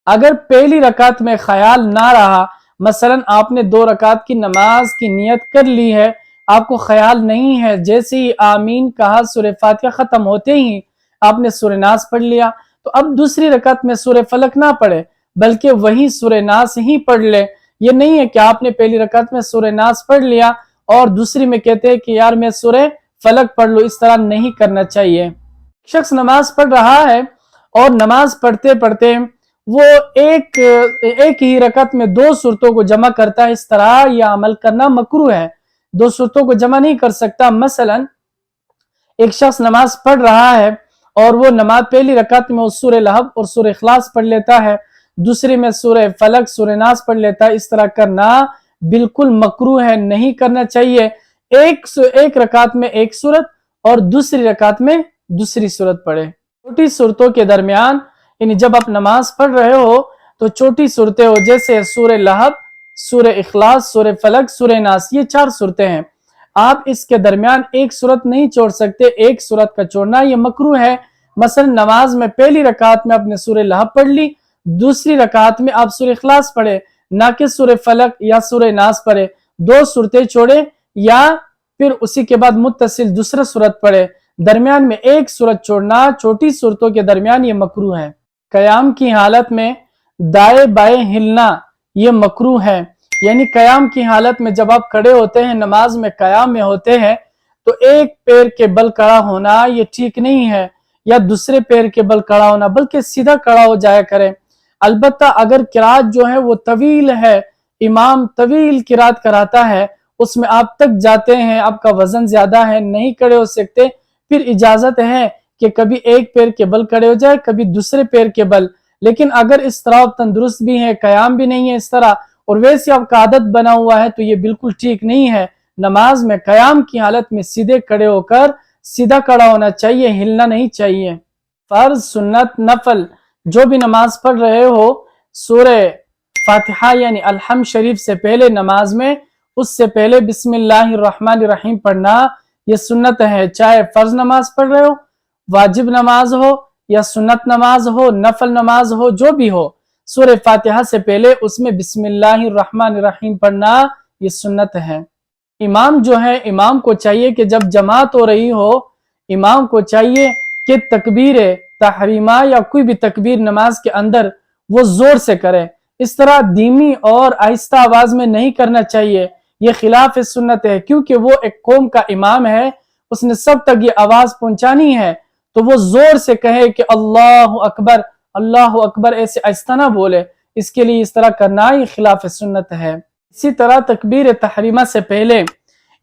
اگر پہلی رکعت میں خیال نہ رہا، مثلا آپ نے 2 رکعت کی نماز کی نیت کر لی ہے، آپ کو خیال نہیں ہے، جیسے ہی آمین کہا سورہ فاتحہ ختم ہوتے ہی آپ نے سورہ ناس پڑھ لیا، تو اب دوسری رکعت میں سورہ فلق نہ پڑھے بلکہ وہی سورہ ناس ہی پڑھ لے۔ یہ نہیں ہے کہ آپ نے پہلی رکعت میں سورہ ناس پڑھ لیا اور دوسری میں کہتے ہیں کہ یار میں سورہ فلق پڑھ لوں، اس طرح نہیں کرنا چاہیے۔ شخص نماز پڑھ رہا ہے اور نماز پڑھتے پڑھتے وہ ایک ہی رکعت میں 2 صورتوں کو جمع کرتا ہے، اس طرح یہ عمل کرنا مکروہ ہے، 2 صورتوں کو جمع نہیں کر سکتا۔ مثلا ایک شخص نماز پڑھ رہا ہے اور وہ نماز پہلی رکعت میں سورہ لہب اور سورہ اخلاص پڑھ لیتا ہے، دوسری میں سورہ فلق سورہ ناس پڑھ لیتا ہے، اس طرح کرنا بالکل مکروہ ہے، نہیں کرنا چاہیے۔ ایک رکعت میں ایک سورت اور دوسری رکعت میں دوسری سورت پڑھے۔ چھوٹی صورتوں کے درمیان یعنی جب آپ نماز پڑھ رہے ہو تو چھوٹی صورتیں ہو، جیسے سورہ لہب، سورہ اخلاص، سورہ فلق، سورہ ناس، یہ 4 صورتیں ہیں، آپ اس کے درمیان ایک صورت نہیں چھوڑ سکتے، ایک صورت کا چھوڑنا یہ مکروہ ہے۔ مثلا نماز میں پہلی رکعت میں آپ نے سورہ لہب پڑھ لی، دوسری رکعت میں آپ سورہ اخلاص پڑھے، نہ کہ سورہ فلق یا سورہ ناس پڑھے، 2 صورتیں چھوڑے یا پھر اسی کے بعد متصل دوسرا صورت پڑھے، درمیان میں ایک صورت چھوڑنا چھوٹی صورتوں کے درمیان یہ مکروہ ہے۔ قیام کی حالت میں دائیں بائیں ہلنا یہ مکروہ ہے، یعنی قیام کی حالت میں جب آپ کھڑے ہوتے ہیں، نماز میں قیام میں ہوتے ہیں تو ایک پیر کے بل کھڑا ہونا یہ ٹھیک نہیں ہے، یا دوسرے پیر کے بل کھڑا ہونا، بلکہ سیدھا کھڑا ہو جایا کریں۔ البتہ اگر قرات جو ہے وہ طویل ہے، امام طویل قرات کراتا ہے، اس میں آپ تک جاتے ہیں، آپ کا وزن زیادہ ہے، نہیں کھڑے ہو سکتے، پھر اجازت ہے کہ کبھی ایک پیر کے بل کھڑے ہو جائے، کبھی دوسرے پیر کے بل۔ لیکن اگر اس طرح تندرست بھی ہے، قیام بھی نہیں ہے اس طرح، اور ویسے آپ کا عادت بنا ہوا ہے تو یہ بالکل ٹھیک نہیں ہے۔ نماز میں قیام کی حالت میں سیدھے کھڑے ہو کر سیدھا کھڑا ہونا چاہیے، ہلنا نہیں چاہیے۔ فرض، سنت، نفل جو بھی نماز پڑھ رہے ہو، سورہ فاتحہ یعنی الحمد شریف سے پہلے نماز میں اس سے پہلے بسم اللہ الرحمن الرحیم پڑھنا یہ سنت ہے، چاہے فرض نماز پڑھ رہے ہو، واجب نماز ہو یا سنت نماز ہو، نفل نماز ہو، جو بھی ہو، سورہ فاتحہ سے پہلے اس میں بسم اللہ الرحمن الرحیم پڑھنا یہ سنت ہے۔ امام جو ہے، امام کو چاہیے کہ جب جماعت ہو رہی ہو، امام کو چاہیے کہ تکبیر تحریمہ یا کوئی بھی تکبیر نماز کے اندر وہ زور سے کرے، اس طرح دھیمی اور آہستہ آواز میں نہیں کرنا چاہیے، یہ خلاف سنت ہے، کیونکہ وہ ایک قوم کا امام ہے، اس نے سب تک یہ آواز پہنچانی ہے، تو وہ زور سے کہے کہ اللہ اکبر ایسے آہستہ نہ بولے، اس کے لیے اس طرح کرنا یہ خلاف سنت ہے۔ اسی طرح تکبیر تحریمہ سے پہلے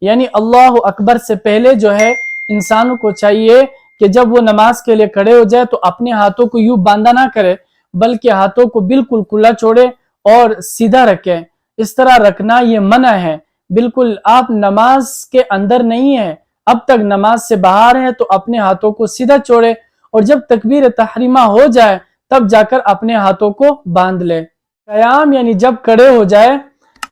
یعنی اللہ اکبر سے پہلے جو ہے انسانوں کو چاہیے کہ جب وہ نماز کے لیے کھڑے ہو جائے تو اپنے ہاتھوں کو یوں باندھا نہ کرے، بلکہ ہاتھوں کو بالکل کھلا چھوڑے اور سیدھا رکھے، اس طرح رکھنا یہ منع ہے، بالکل آپ نماز کے اندر نہیں ہے، اب تک نماز سے باہر ہے تو اپنے ہاتھوں کو سیدھا چھوڑے، اور جب تکبیر تحریمہ ہو جائے تب جا کر اپنے ہاتھوں کو باندھ لے۔ قیام یعنی جب کھڑے ہو جائے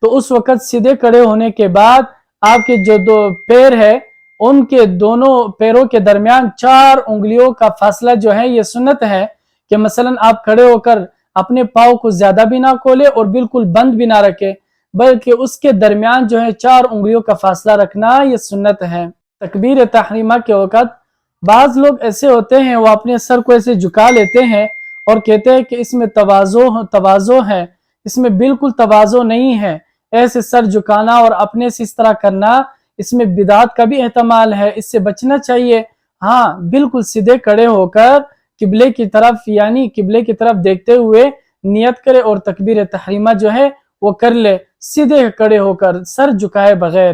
تو اس وقت سیدھے کھڑے ہونے کے بعد آپ کے جو 2 پیر ہے ان کے دونوں پیروں کے درمیان 4 انگلیوں کا فاصلہ جو ہے یہ سنت ہے، کہ مثلا آپ کھڑے ہو کر اپنے پاؤں کو زیادہ بھی نہ کھولے اور بالکل بند بھی نہ رکھے، بلکہ اس کے درمیان جو ہے 4 انگلیوں کا فاصلہ رکھنا یہ سنت ہے۔ تکبیر تحریمہ کے وقت بعض لوگ ایسے ہوتے ہیں وہ اپنے سر کو ایسے جھکا لیتے ہیں اور کہتے ہیں کہ اس میں تواضع ہے، اس میں بالکل تواضع نہیں ہے، ایسے سر جھکانا اور اپنے سے اس طرح کرنا اس میں بدعت کا بھی احتمال ہے، اس سے بچنا چاہیے۔ ہاں بالکل سیدھے کھڑے ہو کر قبلے کی طرف یعنی قبلے کی طرف دیکھتے ہوئے نیت کرے اور تکبیر تحریمہ جو ہے وہ کر لے، سیدھے کھڑے ہو کر سر جھکائے بغیر۔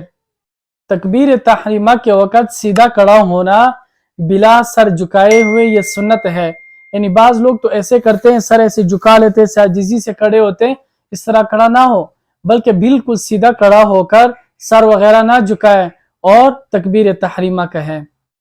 تکبیر تحریمہ کے وقت سیدھا کھڑا ہونا بلا سر جھکائے ہوئے یہ سنت ہے، یعنی بعض لوگ تو ایسے کرتے ہیں، سر ایسے جھکا لیتے ہیں، عاجزی سے کھڑے ہوتے ہیں، اس طرح کھڑا نہ ہو، بلکہ بالکل سیدھا کھڑا ہو کر سر وغیرہ نہ جھکائے اور تکبیر تحریمہ کہے۔